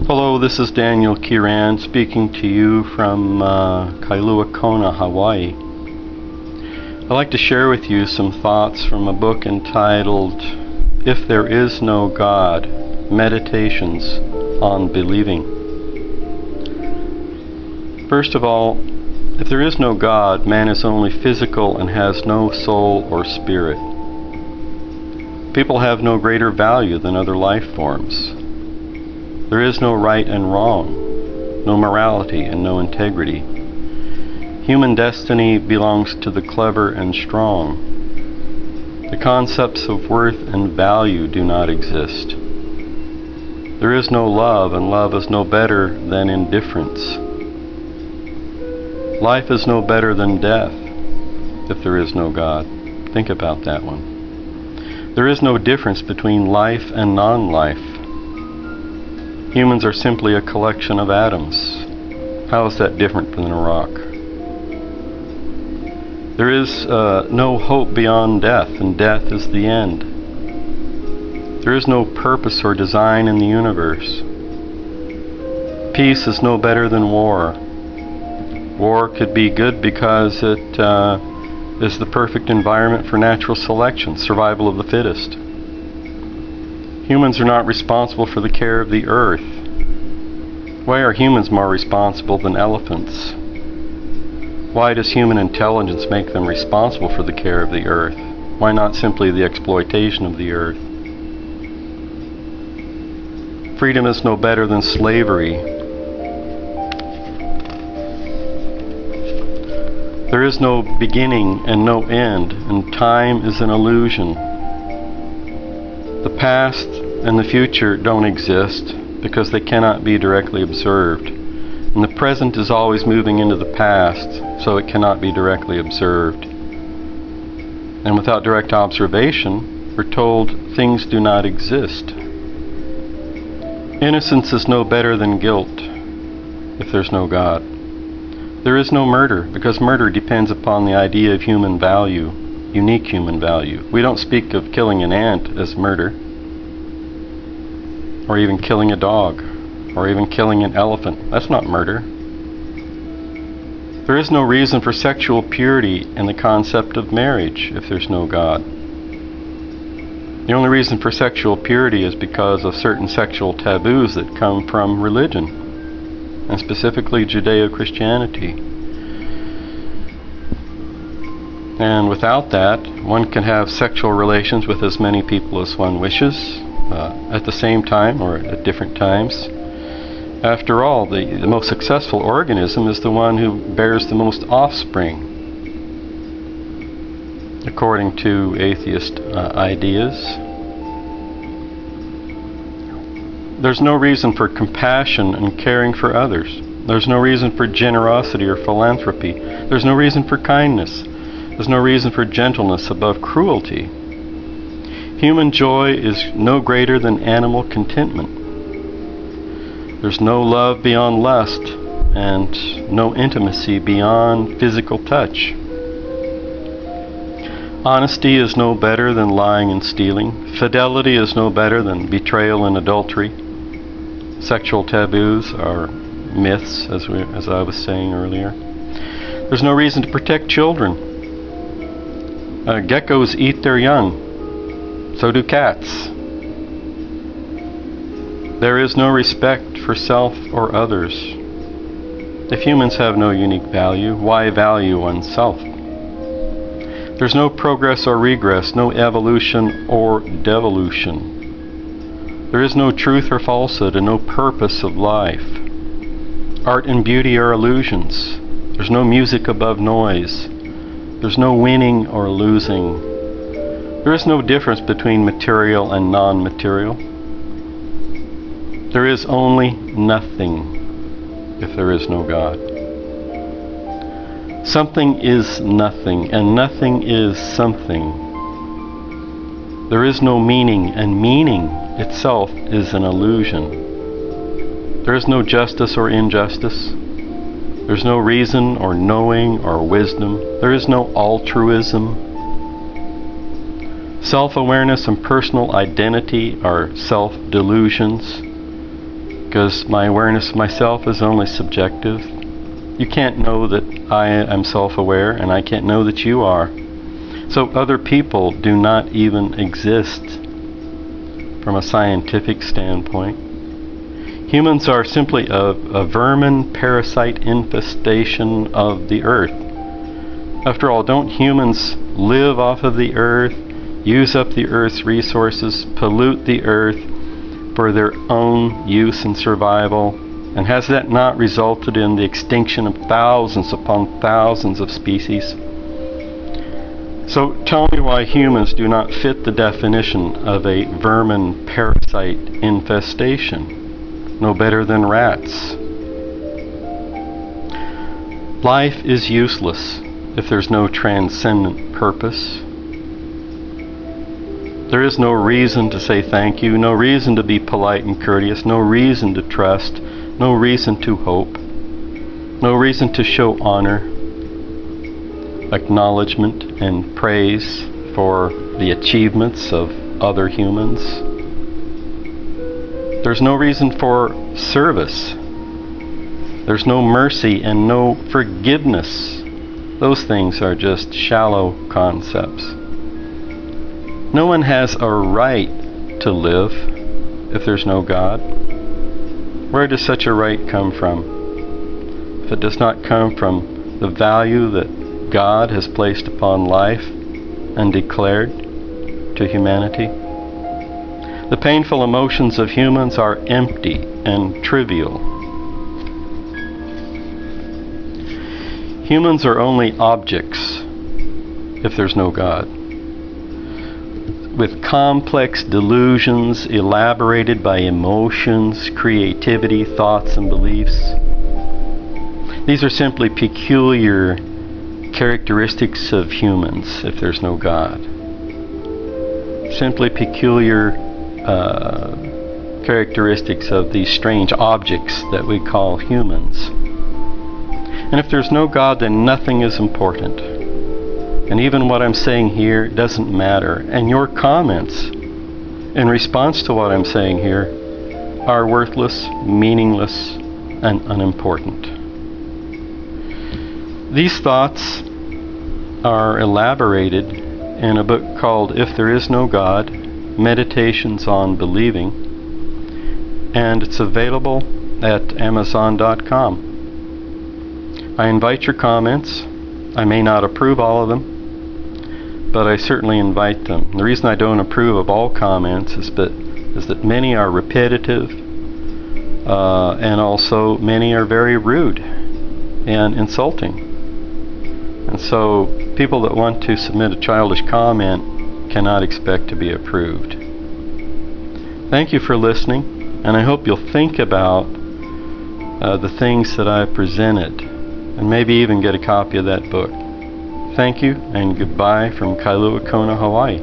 Hello, this is Daniel Kiran speaking to you from Kailua Kona, Hawaii. I'd like to share with you some thoughts from a book entitled If There Is No God, Meditations on Believing. First of all, if there is no God, man is only physical and has no soul or spirit. People have no greater value than other life forms. There is no right and wrong, no morality and no integrity. Human destiny belongs to the clever and strong. The concepts of worth and value do not exist. There is no love, and love is no better than indifference. Life is no better than death if there is no God. Think about that one. There is no difference between life and non-life. Humans are simply a collection of atoms. How is that different than a rock? There is no hope beyond death, and death is the end. There is no purpose or design in the universe. Peace is no better than war. War could be good because it is the perfect environment for natural selection, survival of the fittest. Humans are not responsible for the care of the earth. Why are humans more responsible than elephants? Why does human intelligence make them responsible for the care of the earth? Why not simply the exploitation of the earth? Freedom is no better than slavery. There is no beginning and no end, and time is an illusion. The past and the future don't exist because they cannot be directly observed. And the present is always moving into the past, so it cannot be directly observed. And without direct observation, we're told things do not exist. Innocence is no better than guilt if there's no God. There is no murder because murder depends upon the idea of human value, unique human value. We don't speak of killing an ant as murder, or even killing a dog, or even killing an elephant. That's not murder. There is no reason for sexual purity in the concept of marriage if there's no God. The only reason for sexual purity is because of certain sexual taboos that come from religion, and specifically Judeo-Christianity. And without that, one can have sexual relations with as many people as one wishes, at the same time or at different times. After all, the most successful organism is the one who bears the most offspring, according to atheist ideas. There's no reason for compassion and caring for others. There's no reason for generosity or philanthropy. There's no reason for kindness. There's no reason for gentleness above cruelty. Human joy is no greater than animal contentment. There's no love beyond lust, and no intimacy beyond physical touch. Honesty is no better than lying and stealing. Fidelity is no better than betrayal and adultery. Sexual taboos are myths, as I was saying earlier. There's no reason to protect children. Geckos eat their young. So do cats. There is no respect for self or others. If humans have no unique value, why value oneself? There's no progress or regress, no evolution or devolution. There is no truth or falsehood, and no purpose of life. Art and beauty are illusions. There's no music above noise. There's no winning or losing. There is no difference between material and non-material. There is only nothing if there is no God. Something is nothing, and nothing is something. There is no meaning, and meaning itself is an illusion. There is no justice or injustice. There's no reason or knowing or wisdom. There is no altruism. Self-awareness and personal identity are self-delusions. because my awareness of myself is only subjective. You can't know that I am self-aware, and I can't know that you are. So other people do not even exist from a scientific standpoint. Humans are simply a vermin parasite infestation of the earth. After all, don't humans live off of the earth, use up the earth's resources, pollute the earth for their own use and survival? And has that not resulted in the extinction of thousands upon thousands of species? So tell me why humans do not fit the definition of a vermin parasite infestation, no better than rats. Life is useless if there's no transcendent purpose. There is no reason to say thank you, no reason to be polite and courteous, no reason to trust, no reason to hope, no reason to show honor, acknowledgement, and praise for the achievements of other humans. There's no reason for service. There's no mercy and no forgiveness. Those things are just shallow concepts. No one has a right to live if there's no God. Where does such a right come from? If it does not come from the value that God has placed upon life and declared to humanity. The painful emotions of humans are empty and trivial. Humans are only objects if there's no God, with complex delusions elaborated by emotions, creativity, thoughts, and beliefs. These are simply peculiar characteristics of humans if there's no God. Simply peculiar characteristics of these strange objects that we call humans. And if there's no God, then nothing is important. And even what I'm saying here doesn't matter. And your comments in response to what I'm saying here are worthless, meaningless, and unimportant. These thoughts are elaborated in a book called If There Is No God, Meditations on Believing, and it's available at Amazon.com. I invite your comments. I may not approve all of them, but I certainly invite them. The reason I don't approve of all comments is that many are repetitive, and also many are very rude and insulting. And so people that want to submit a childish comment cannot expect to be approved. Thank you for listening, and I hope you'll think about the things that I've presented, and maybe even get a copy of that book. Thank you, and goodbye from Kailua Kona, Hawaii.